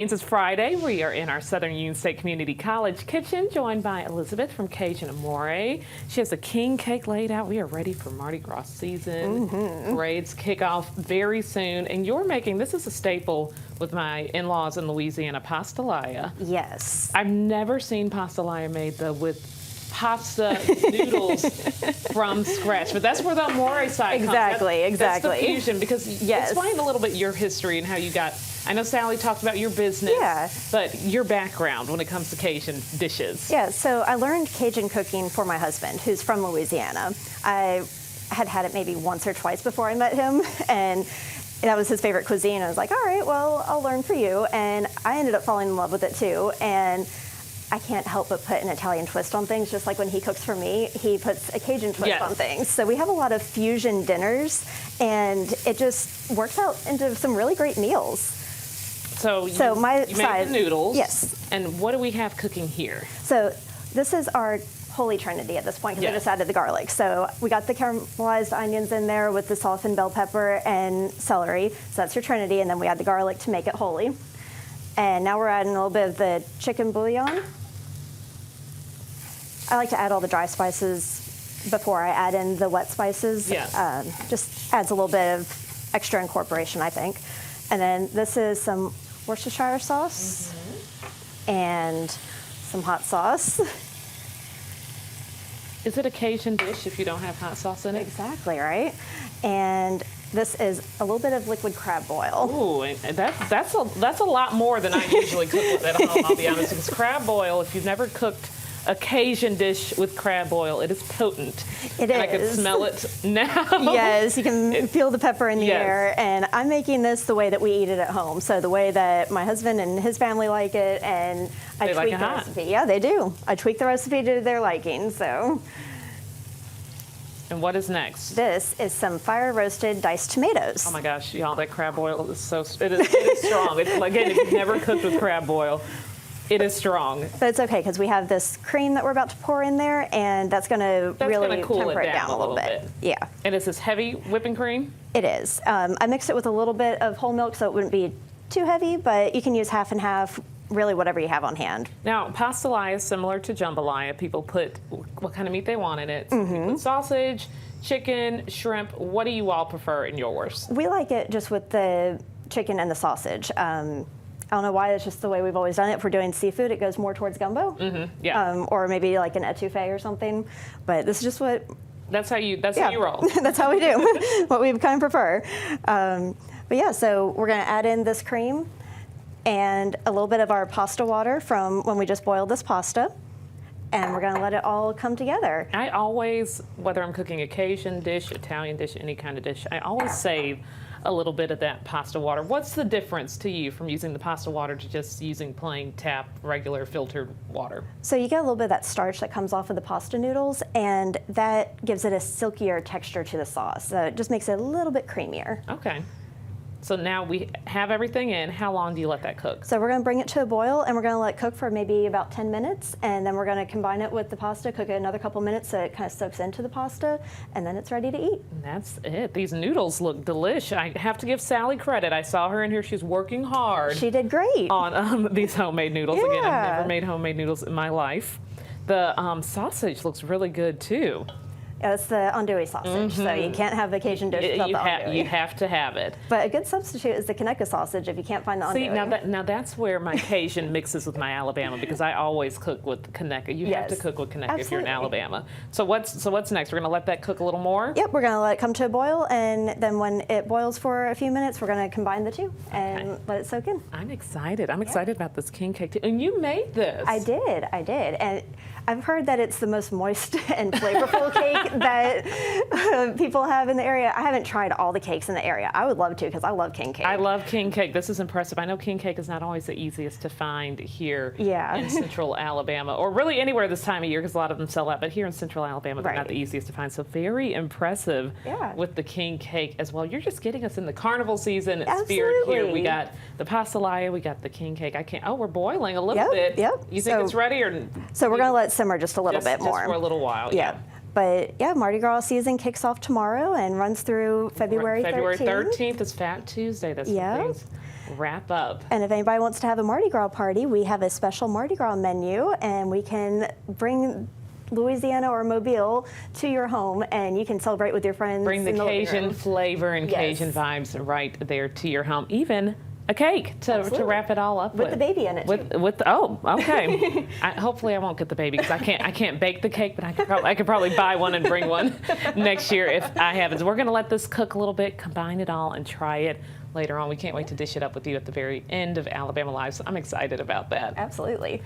It's Friday. We are in our Southern Union State Community College kitchen, joined by Elizabeth from Cajun Amore. She has a king cake laid out. We are ready for Mardi Gras season. Parades kick off very soon, and you're making, this is a staple with my in-laws in Louisiana, Pastalaya. Yes. I've never seen Pastalaya made though with pasta noodles from scratch, but that's where the Amore side comes. Exactly. That's the fusion, because Yes. explain a little bit your history and how you got. I know Sally talked about your business, but your background when it comes to Cajun dishes. Yeah, so I learned Cajun cooking for my husband, who's from Louisiana. I had it maybe once or twice before I met him, and that was his favorite cuisine. I was like, all right, well, I'll learn for you. And I ended up falling in love with it too. And I can't help but put an Italian twist on things. Just like when he cooks for me, he puts a Cajun twist on things. So we have a lot of fusion dinners, and it just works out into some really great meals. So you made the noodles. Yes. And what do we have cooking here? So this is our holy trinity at this point, because I just added the garlic. So we got the caramelized onions in there with the softened bell pepper and celery. So that's your trinity. And then we add the garlic to make it holy. And now we're adding a little bit of the chicken bouillon. I like to add all the dry spices before I add in the wet spices. Just adds a little bit of extra incorporation, I think. And then this is some Worcestershire sauce and some hot sauce. Is it a Cajun dish if you don't have hot sauce in it? Exactly, right? And this is a little bit of liquid crab boil. Ooh, and that's a lot more than I usually cook with at home, I'll be honest. Because crab boil, if you've never cooked a Cajun dish with crab oil, it is potent. It is. I can smell it now. Yes, you can feel the pepper in the air. And I'm making this the way that we eat it at home. So the way that my husband and his family like it, and I tweak the recipe. Yeah, they do. I tweak the recipe to their liking. So. And what is next? This is some fire roasted diced tomatoes. Oh my gosh, y'all, that crab oil is so, it is strong. It's, again, if you've never cooked with crab oil, it is strong. But it's okay, because we have this cream that we're about to pour in there, and that's going to really temper it down a little bit. Yeah. And is this heavy whipping cream? It is. I mixed it with a little bit of whole milk so it wouldn't be too heavy, but you can use half and half, really whatever you have on hand. Now, pastalaya is similar to jambalaya. People put what kind of meat they want in it. So you put sausage, chicken, shrimp. What do you all prefer in yours? We like it just with the chicken and the sausage. I don't know why, it's just the way we've always done it. If we're doing seafood, it goes more towards gumbo. Or maybe like an etouffee or something. But this is just what... That's how you roll. That's how we do, what we kind of prefer. But yeah, so we're going to add in this cream and a little bit of our pasta water from when we just boiled this pasta. And we're going to let it all come together. I always, whether I'm cooking a Cajun dish, Italian dish, any kind of dish, I always save a little bit of that pasta water. What's the difference to you from using the pasta water to just using plain tap, regular filtered water? So you get a little bit of that starch that comes off of the pasta noodles, and that gives it a silkier texture to the sauce. So it just makes it a little bit creamier. Okay. So now we have everything in. How long do you let that cook? So we're going to bring it to a boil, and we're going to let it cook for maybe about 10 minutes, and then we're going to combine it with the pasta, cook it another couple minutes so it kind of soaks into the pasta, and then it's ready to eat. And that's it. These noodles look delish. I have to give Sally credit. I saw her in here. She's working hard. She did great. On these homemade noodles. Yeah. Again, I've never made homemade noodles in my life. The sausage looks really good, too. Yeah, it's the andouille sausage, so you can't have a Cajun dish without the andouille. You have to have it. But a good substitute is the Conecuh sausage if you can't find the andouille. See, now that's where my Cajun mixes with my Alabama, because I always cook with Conecuh. You have to cook with Conecuh if you're in Alabama. So what's next? We're going to let that cook a little more? Yep, we're going to let it come to a boil, and then when it boils for a few minutes, we're going to combine the two and let it soak in. I'm excited. I'm excited about this king cake too. And you made this. I did. And I've heard that it's the most moist and flavorful cake that people have in the area. I haven't tried all the cakes in the area. I would love to, because I love king cake. I love king cake. This is impressive. I know king cake is not always the easiest to find here in central Alabama, or really anywhere this time of year, because a lot of them sell out. But here in central Alabama, they're not the easiest to find. So very impressive with the king cake as well. You're just getting us in the carnival season spirit here. We got the pastalaya, we got the king cake. We're boiling a little bit. You think it's ready? So we're going to let it simmer just a little bit more. Just for a little while, But yeah, Mardi Gras season kicks off tomorrow and runs through February 13th. February 13th is Fat Tuesday. That's wrap up. And if anybody wants to have a Mardi Gras party, we have a special Mardi Gras menu, and we can bring Louisiana or Mobile to your home, and you can celebrate with your friends. Bring the Cajun flavor and Cajun vibes right there to your home. Even a cake to wrap it all up with the baby in it. Oh, okay. Hopefully I won't get the baby because I can't bake the cake, but I could probably buy one and bring one next year if I have it. So we're going to let this cook a little bit, combine it all, and try it later on. We can't wait to dish it up with you at the very end of Alabama Live. So I'm excited about that. Absolutely.